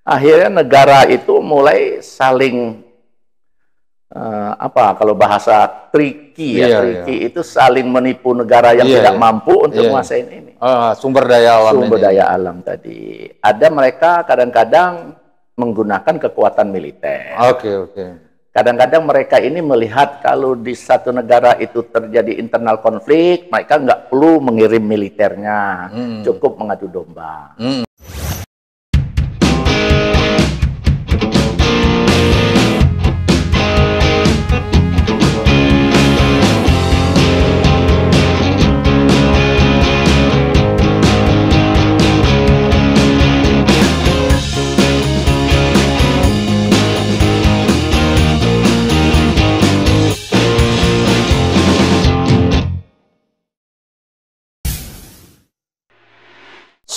Akhirnya negara itu mulai saling kalau bahasa tricky itu saling menipu negara yang tidak mampu untuk menguasai ini. Sumber daya alam. Sumber daya alam tadi. Ada mereka kadang-kadang menggunakan kekuatan militer. Kadang-kadang mereka ini melihat kalau di satu negara itu terjadi internal konflik, mereka nggak perlu mengirim militernya, cukup mengadu domba.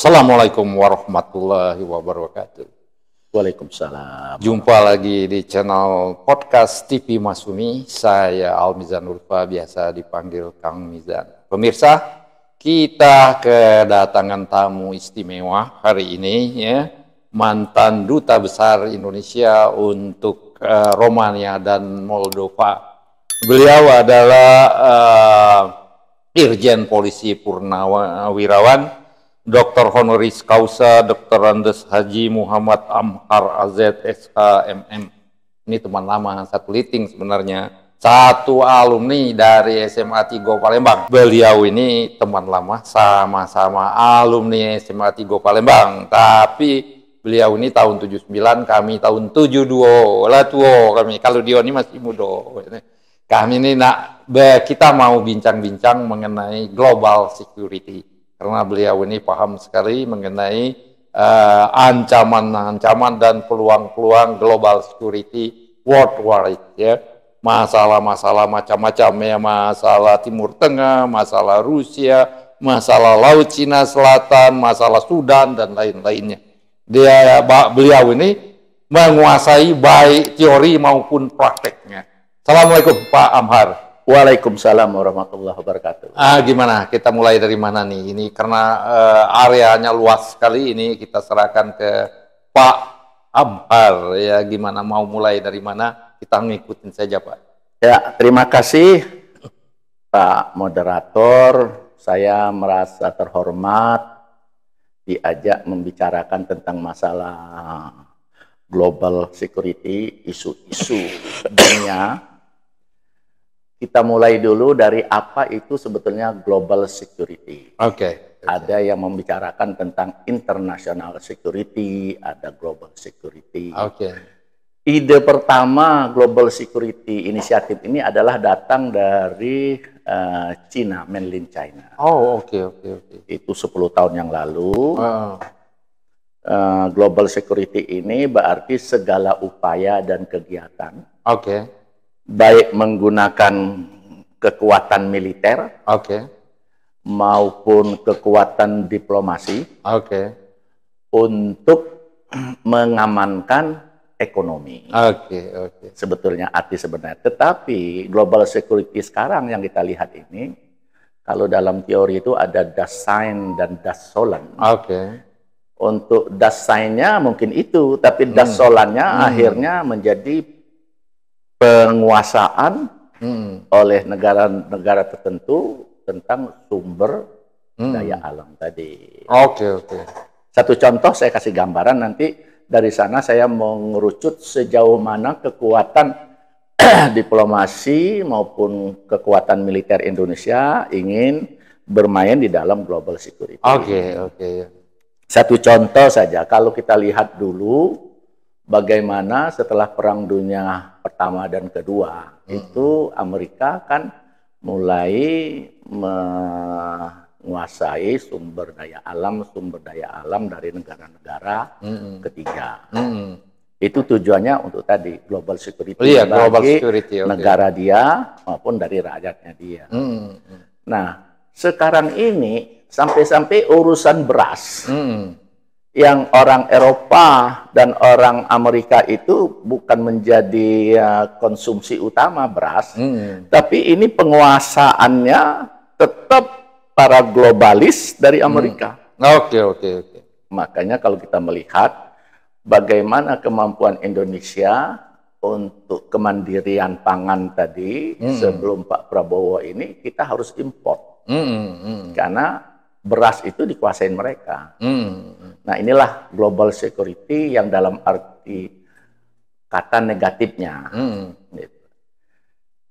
Assalamualaikum warahmatullahi wabarakatuh. Waalaikumsalam. Jumpa lagi di channel podcast TV Masumi. Saya Almizan Urfa, biasa dipanggil Kang Mizan. Pemirsa, kita kedatangan tamu istimewa hari ini, ya, mantan Duta Besar Indonesia untuk Romania dan Moldova. Beliau adalah Irjen Polisi Purnawirawan, Dr. Honoris Causa Dr. Andes Haji Muhammad Amhar AZ SHMM. Ini teman lama, satu liting sebenarnya, satu alumni dari SMA 3 Palembang. Beliau ini teman lama, sama-sama alumni SMA 3 Palembang, tapi beliau ini tahun 79, kami tahun 72. Lah tua kami, kalau dia ini masih muda. Kami ini kita mau bincang-bincang mengenai global security. Karena beliau ini paham sekali mengenai ancaman-ancaman dan peluang-peluang global security worldwide, ya. Masalah-masalah macam-macam, ya, masalah Timur Tengah, masalah Rusia, masalah Laut Cina Selatan, masalah Sudan dan lain-lainnya. Beliau ini menguasai baik teori maupun prakteknya. Assalamualaikum Pak Amhar. Waalaikumsalam warahmatullahi wabarakatuh. Gimana? Kita mulai dari mana nih? Ini karena areanya luas sekali, ini kita serahkan ke Pak Amhar. Ya, gimana mau mulai dari mana? Kita ngikutin saja, Pak. Ya, terima kasih Pak Moderator. Saya merasa terhormat diajak membicarakan tentang masalah global security, isu-isu dunia. Kita mulai dulu dari apa itu sebetulnya global security. Ada yang membicarakan tentang international security, ada global security. Ide pertama global security inisiatif ini adalah datang dari China, mainland China. Itu 10 tahun yang lalu. Global security ini berarti segala upaya dan kegiatan. Baik menggunakan kekuatan militer, maupun kekuatan diplomasi, untuk mengamankan ekonomi. Sebetulnya arti sebenarnya. Tetapi global security sekarang yang kita lihat ini, kalau dalam teori itu ada das Sein dan das Sollen. Untuk das Sein-nya mungkin itu, tapi das Sollen-nya akhirnya menjadi penguasaan oleh negara-negara tertentu tentang sumber daya alam tadi. Satu contoh saya kasih gambaran, nanti dari sana saya mengerucut sejauh mana kekuatan diplomasi maupun kekuatan militer Indonesia ingin bermain di dalam global security. Satu contoh saja, kalau kita lihat dulu bagaimana setelah Perang Dunia Pertama dan Kedua, itu Amerika kan mulai menguasai sumber daya alam dari negara-negara ketiga. Itu tujuannya untuk tadi global security, bagi negara dia maupun dari rakyatnya dia. Nah, sekarang ini sampai-sampai urusan beras. Yang orang Eropa dan orang Amerika itu bukan menjadi konsumsi utama beras, tapi ini penguasaannya tetap para globalis dari Amerika. Makanya kalau kita melihat bagaimana kemampuan Indonesia untuk kemandirian pangan tadi. Sebelum Pak Prabowo ini kita harus import. Karena beras itu dikuasain mereka. Nah, inilah global security yang dalam arti kata negatifnya. Gitu.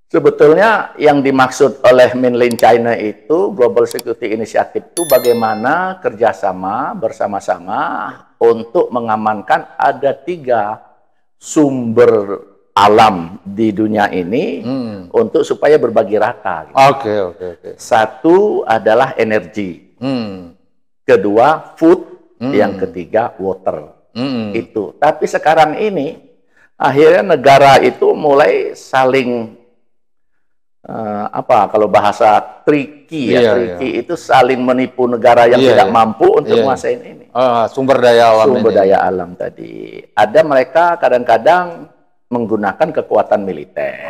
Sebetulnya yang dimaksud oleh Mainland China itu Global Security Initiative itu bagaimana kerjasama bersama-sama untuk mengamankan ada 3 sumber alam di dunia ini untuk supaya berbagi rata. Gitu. Satu adalah energi, kedua food, yang ketiga water. Itu. Tapi sekarang ini akhirnya negara itu mulai saling kalau bahasa tricky itu saling menipu negara yang tidak mampu untuk menguasai ini. Sumber daya alam. Daya alam tadi. Ada mereka kadang-kadang menggunakan kekuatan militer.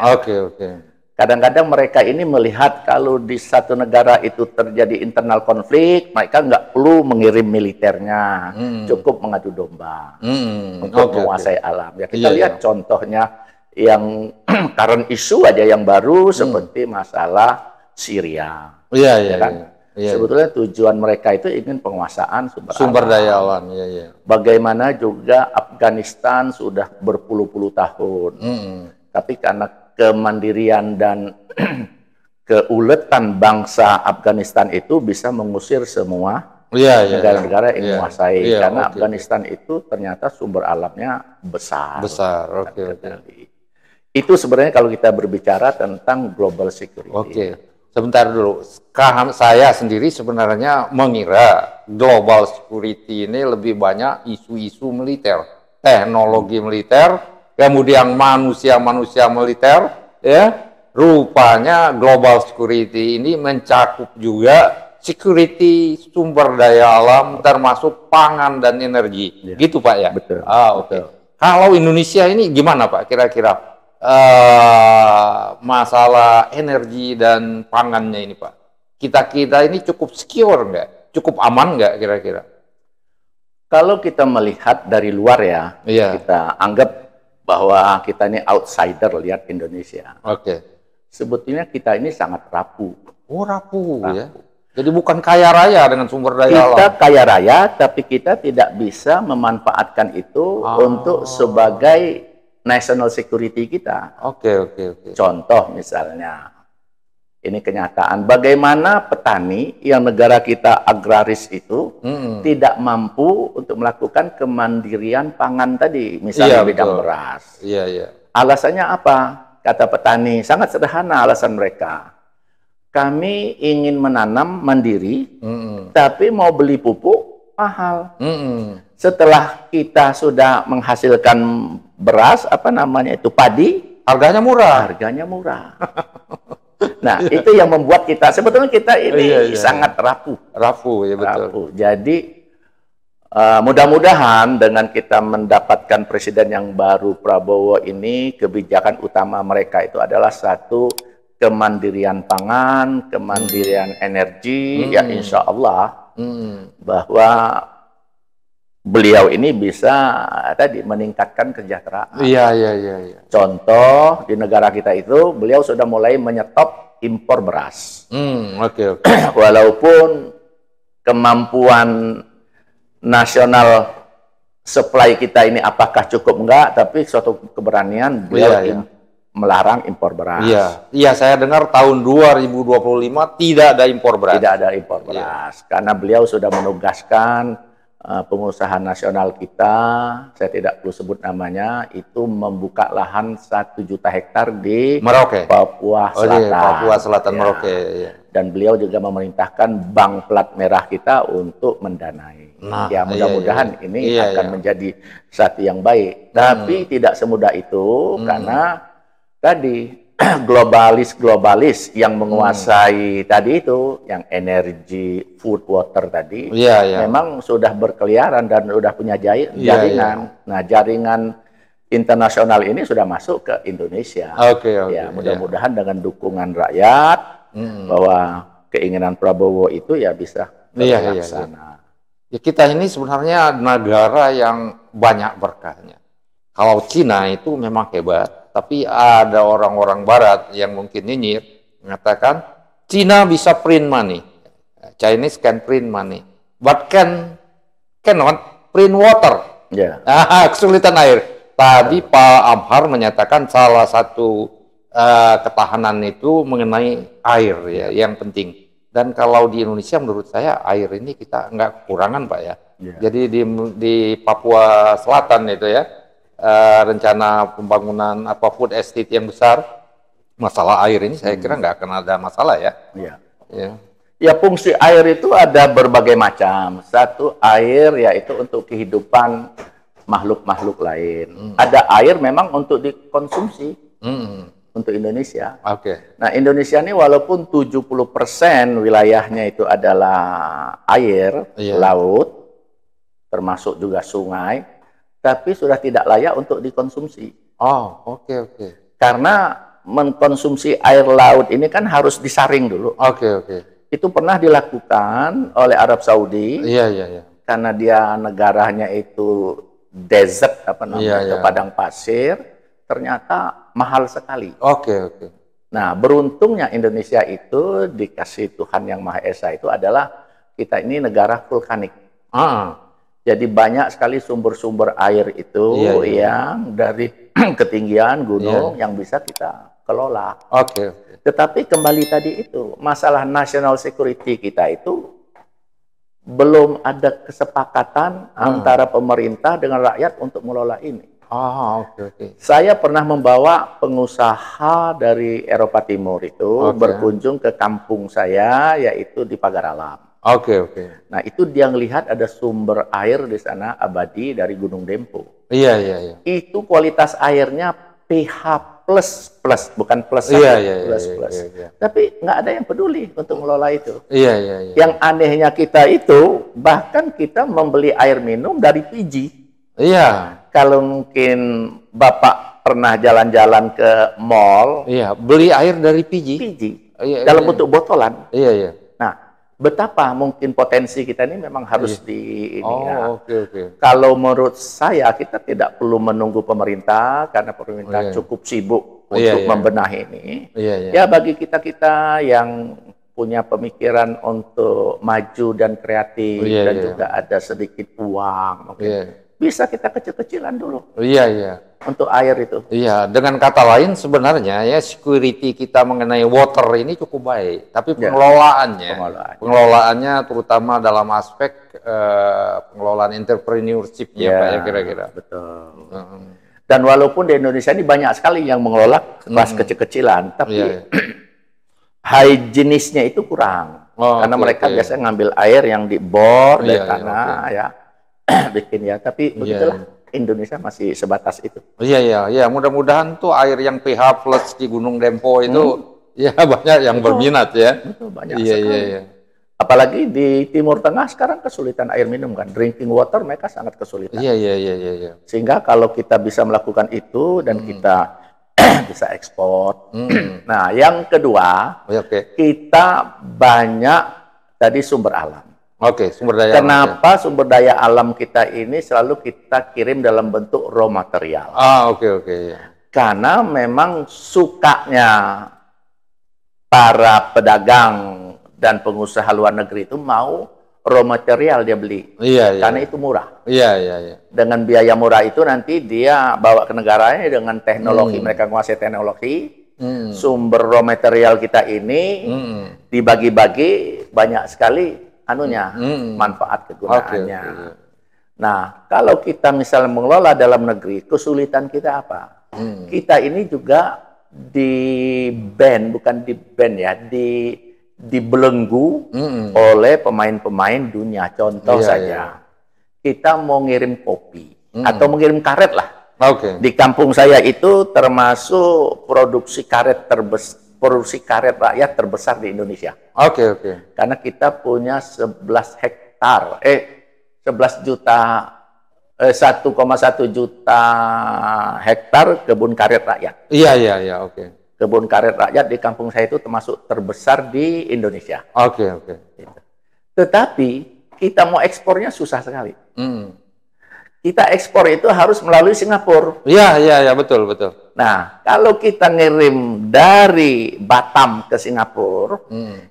Kadang-kadang mereka ini melihat kalau di satu negara itu terjadi internal konflik, mereka nggak perlu mengirim militernya, cukup mengadu domba untuk menguasai alam. Ya kita lihat contohnya yang current issue aja yang baru seperti masalah Syria. Sebetulnya tujuan mereka itu ingin penguasaan sumber daya alam. Bagaimana juga Afghanistan sudah berpuluh-puluh tahun. Tapi karena kemandirian dan keuletan bangsa Afghanistan itu bisa mengusir semua negara-negara yang menguasai. Karena Afghanistan itu ternyata sumber alamnya besar. Itu sebenarnya kalau kita berbicara tentang global security. Sebentar dulu. Saya sendiri sebenarnya mengira global security ini lebih banyak isu-isu militer, teknologi militer, kemudian manusia-manusia militer, ya. Rupanya global security ini mencakup juga security sumber daya alam termasuk pangan dan energi. Gitu Pak ya? Betul. Kalau Indonesia ini gimana Pak kira-kira? Masalah energi dan pangannya ini Pak, kita ini cukup secure nggak? Cukup aman nggak kira-kira? Kalau kita melihat dari luar kita anggap bahwa kita ini outsider lihat Indonesia. Sebetulnya kita ini sangat rapuh. Rapuh ya. Jadi bukan kaya raya dengan sumber daya alam. Kita kaya raya, tapi kita tidak bisa memanfaatkan itu untuk sebagai national security kita. Contoh misalnya, ini kenyataan bagaimana petani yang negara kita agraris itu tidak mampu untuk melakukan kemandirian pangan tadi, misalnya bidang beras. Alasannya apa? Kata petani, sangat sederhana alasan mereka. Kami ingin menanam mandiri, tapi mau beli pupuk mahal. Setelah kita sudah menghasilkan beras, padi, harganya murah. Nah, itu yang membuat kita, sebetulnya kita ini sangat rapuh. Betul. Jadi, mudah-mudahan dengan kita mendapatkan presiden yang baru, Prabowo ini, kebijakan utama mereka itu adalah satu, kemandirian pangan, kemandirian energi, ya insya Allah, bahwa beliau ini bisa meningkatkan kesejahteraan. Contoh di negara kita itu beliau sudah mulai menyetop impor beras. Walaupun kemampuan nasional supply kita ini apakah cukup enggak, tapi suatu keberanian beliau melarang impor beras. Saya dengar tahun 2025 tidak ada impor beras. Tidak ada impor beras karena beliau sudah menugaskan pengusaha nasional kita, saya tidak perlu sebut namanya, itu membuka lahan 1 juta hektar di Merauke, Papua Selatan. Merauke. Dan beliau juga memerintahkan Bank Plat Merah kita untuk mendanai. Mudah-mudahan ini akan menjadi satu yang baik. Tapi tidak semudah itu karena tadi globalis yang menguasai tadi itu, yang energi, food, water tadi, memang sudah berkeliaran dan sudah punya jaringan. Nah, jaringan internasional ini sudah masuk ke Indonesia. Mudah-mudahan dengan dukungan rakyat, bahwa keinginan Prabowo itu bisa terlaksana. Kita ini sebenarnya negara yang banyak berkahnya. Kalau Cina itu memang hebat, tapi ada orang-orang Barat yang mungkin nyinyir, mengatakan Cina bisa print money, Chinese can print money, but cannot print water. Yeah. Kesulitan air. Tadi Pak Amhar menyatakan salah satu ketahanan itu mengenai air ya, yang penting. Dan kalau di Indonesia menurut saya air ini kita nggak kekurangan Pak ya. Yeah. Jadi di Papua Selatan itu ya, rencana pembangunan food estate yang besar, masalah air ini saya kira nggak akan ada masalah ya. Yeah. Yeah. Ya, fungsi air itu ada berbagai macam. Satu, air yaitu untuk kehidupan makhluk-makhluk lain. Ada air memang untuk dikonsumsi untuk Indonesia. Nah, Indonesia ini walaupun 70% wilayahnya itu adalah air, laut, termasuk juga sungai, tapi sudah tidak layak untuk dikonsumsi. Karena mengkonsumsi air laut ini kan harus disaring dulu. Itu pernah dilakukan oleh Arab Saudi. Karena dia negaranya itu desert, padang pasir, ternyata mahal sekali. Nah, beruntungnya Indonesia itu dikasih Tuhan Yang Maha Esa itu adalah kita ini negara vulkanik. Jadi banyak sekali sumber-sumber air itu yang dari ketinggian gunung yang bisa kita kelola. Tetapi kembali tadi itu, masalah national security kita itu belum ada kesepakatan antara pemerintah dengan rakyat untuk mengelola ini. Saya pernah membawa pengusaha dari Eropa Timur itu berkunjung ke kampung saya, yaitu di Pagar Alam. Nah, itu dia melihat ada sumber air di sana abadi dari Gunung Dempo. Itu kualitas airnya pH plus, bukan plus, plus. Tapi nggak ada yang peduli untuk mengelola itu. Yang anehnya kita itu, bahkan kita membeli air minum dari Fiji. Kalau mungkin Bapak pernah jalan-jalan ke mall, beli air dari Fiji. Dalam bentuk botolan. Nah, betapa mungkin potensi kita ini memang harus Kalau menurut saya, kita tidak perlu menunggu pemerintah, karena pemerintah cukup sibuk untuk membenahi ini. Ya, bagi kita-kita yang punya pemikiran untuk maju dan kreatif, dan juga ada sedikit uang, bisa kita kecil-kecilan dulu. Untuk air itu. Dengan kata lain sebenarnya ya, security kita mengenai water ini cukup baik, tapi pengelolaannya terutama dalam aspek pengelolaan entrepreneurship-nya Pak ya, kira-kira. Betul. Dan walaupun di Indonesia ini banyak sekali yang mengelola kelas kecil-kecilan, tapi higienisnya itu kurang. Karena mereka biasanya ngambil air yang dibor dari tanah ya, bikin ya. Tapi begitulah. Indonesia masih sebatas itu. Mudah-mudahan tuh air yang pH plus di Gunung Dempo itu ya banyak yang berminat ya. Betul, banyak sekali. Apalagi di Timur Tengah sekarang kesulitan air minum kan, drinking water mereka sangat kesulitan. Sehingga kalau kita bisa melakukan itu dan kita bisa ekspor. Nah, yang kedua, kita banyak tadi sumber alam. Sumber daya. Kenapa sumber daya alam kita ini selalu kita kirim dalam bentuk raw material? Karena memang sukanya para pedagang dan pengusaha luar negeri itu mau raw material dia beli. Karena itu murah. Dengan biaya murah itu nanti dia bawa ke negaranya dengan teknologi, mereka menguasai teknologi. Sumber raw material kita ini dibagi-bagi banyak sekali manfaat kegunaannya. Nah, kalau kita misalnya mengelola dalam negeri, kesulitan kita apa? Kita ini juga dibelenggu oleh pemain-pemain dunia. Contoh saja, kita mau ngirim kopi atau mengirim karet lah. Di kampung saya itu termasuk produksi karet rakyat terbesar di Indonesia. Karena kita punya 1,1 juta hektar kebun karet rakyat. Kebun karet rakyat di kampung saya itu termasuk terbesar di Indonesia. Tetapi kita mau ekspornya susah sekali. kita ekspor itu harus melalui Singapura. Iya, betul. Nah, kalau kita ngirim dari Batam ke Singapura,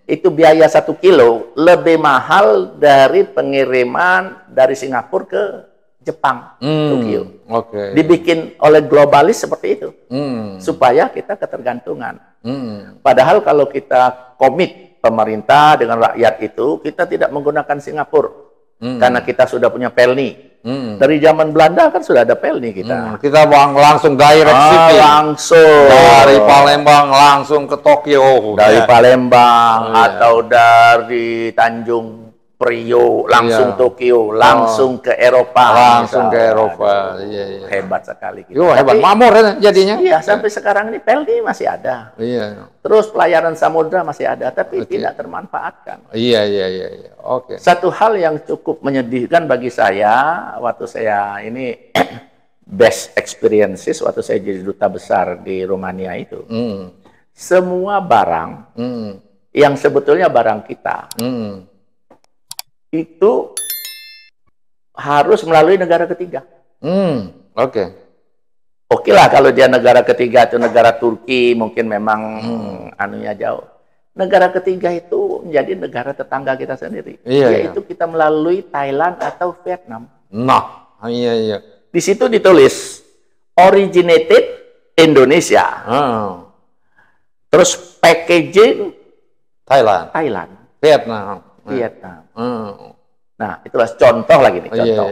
itu biaya 1 kilo lebih mahal dari pengiriman dari Singapura ke Jepang, Tokyo. Dibikin oleh globalis seperti itu, supaya kita ketergantungan. Padahal kalau kita komit pemerintah dengan rakyat itu, kita tidak menggunakan Singapura, karena kita sudah punya pelni. Dari zaman Belanda kan sudah ada pelni kita. Kita langsung direct shipping. Langsung. Dari Palembang langsung ke Tokyo. Dari Palembang atau dari Tanjung Priok langsung Tokyo, langsung ke Eropa. Langsung ke Eropa. Iya. Hebat sekali kita. Hebat. Makmur jadinya. Iya, sampai sekarang ini pelni masih ada. Iya. Terus pelayaran samudra masih ada, tapi tidak termanfaatkan. Iya. Oke. Satu hal yang cukup menyedihkan bagi saya, waktu saya ini best experiences, waktu saya jadi duta besar di Rumania itu, semua barang yang sebetulnya barang kita, itu harus melalui negara ketiga. Oke lah kalau dia negara ketiga itu negara Turki, mungkin memang anunya jauh. Negara ketiga itu menjadi negara tetangga kita sendiri, yaitu kita melalui Thailand atau Vietnam. Nah, iya. Di situ ditulis originated Indonesia, terus packaging Thailand, Vietnam. Nah, itulah contoh lagi nih, contoh.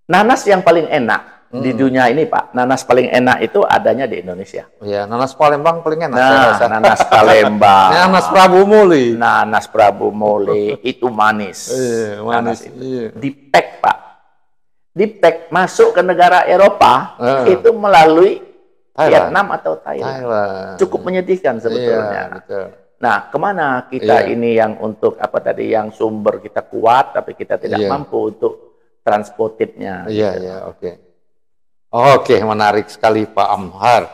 Nanas yang paling enak di dunia ini, Pak. Nanas paling enak itu adanya di Indonesia. Iya, nanas Palembang paling enak. Nanas Palembang. Nanas Prabu Muli. Nanas Prabu Muli itu manis. Manis. Di-pack, Pak. Di-pack masuk ke negara Eropa itu melalui Vietnam atau Thailand. Cukup menyedihkan sebetulnya. Betul. Nah, kemana kita ini yang untuk apa tadi, yang sumber kita kuat, tapi kita tidak mampu untuk transportednya. Oke, menarik sekali Pak Amhar.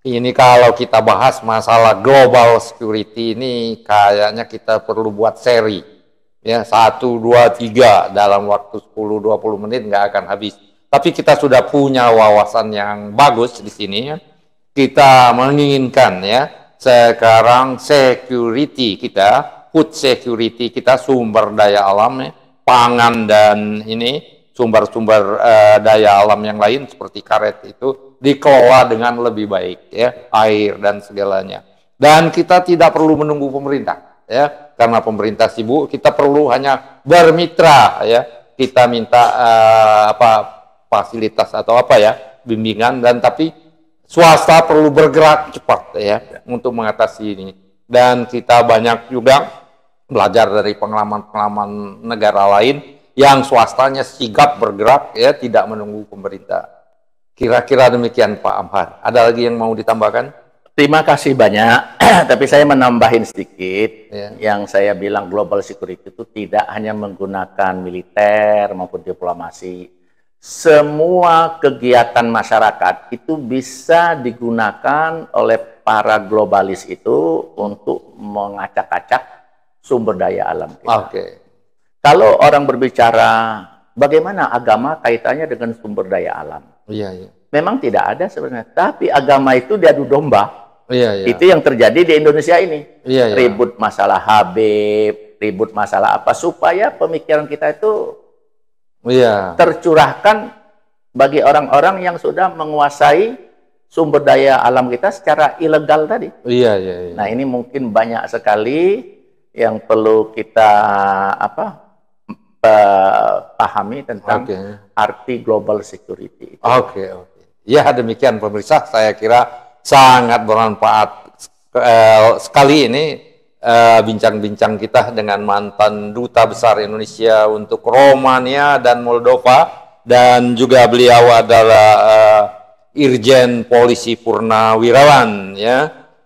Ini kalau kita bahas masalah global security ini, kayaknya kita perlu buat seri. Ya, 1, 2, 3 dalam waktu 10-20 menit nggak akan habis. Tapi kita sudah punya wawasan yang bagus di sini. Kita menginginkan sekarang security kita, food security kita, sumber daya alam, pangan dan ini sumber-sumber daya alam yang lain seperti karet itu dikelola dengan lebih baik, air dan segalanya. Dan kita tidak perlu menunggu pemerintah, karena pemerintah sibuk. Kita perlu hanya bermitra, kita minta fasilitas atau bimbingan, dan tapi swasta perlu bergerak cepat untuk mengatasi ini. Dan kita banyak juga belajar dari pengalaman-pengalaman negara lain yang swastanya sigap bergerak, tidak menunggu pemerintah. Kira-kira demikian Pak Amhar. Ada lagi yang mau ditambahkan? Terima kasih banyak. Tapi saya menambahin sedikit. Yang saya bilang global security itu tidak hanya menggunakan militer maupun diplomasi. Semua kegiatan masyarakat itu bisa digunakan oleh para globalis itu untuk mengacak-acak sumber daya alam kita. Kalau orang berbicara bagaimana agama kaitannya dengan sumber daya alam, memang tidak ada sebenarnya. Tapi agama itu diadu domba. Itu yang terjadi di Indonesia ini. Ribut masalah Habib, ribut masalah apa, supaya pemikiran kita itu tercurahkan bagi orang-orang yang sudah menguasai sumber daya alam kita secara ilegal tadi. Nah, ini mungkin banyak sekali yang perlu kita pahami tentang arti global security. Ya, demikian pemirsa, saya kira sangat bermanfaat sekali ini bincang-bincang kita dengan mantan Duta Besar Indonesia untuk Romania dan Moldova, dan juga beliau adalah Irjen Polisi Purnawirawan,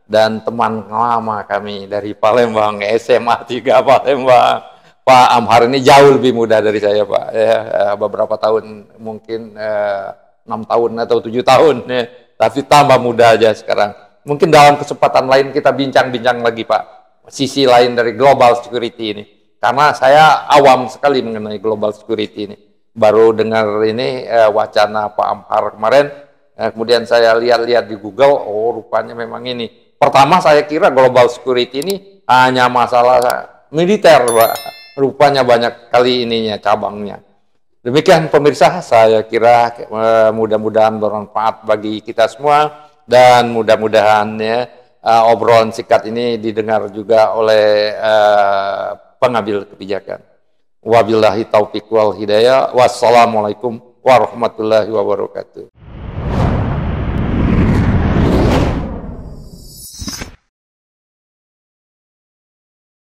dan teman lama kami dari Palembang, SMA 3 Palembang. Pak Amhar ini jauh lebih muda dari saya, Pak. Beberapa tahun, mungkin 6 tahun atau 7 tahun, tapi tambah muda aja sekarang. Mungkin dalam kesempatan lain kita bincang-bincang lagi, Pak, sisi lain dari global security ini, karena saya awam sekali mengenai global security ini. baru dengar ini wacana Pak Amhar kemarin, kemudian saya lihat-lihat di Google, oh rupanya memang ini. Pertama saya kira global security ini hanya masalah militer, Pak. Rupanya banyak kali ininya, cabangnya. Demikian pemirsa, saya kira mudah-mudahan bermanfaat bagi kita semua, dan mudah-mudahan ya, obrolan singkat ini didengar juga oleh pengambil kebijakan. Wabillahi taufiq wal hidayah. Wassalamualaikum warahmatullahi wabarakatuh.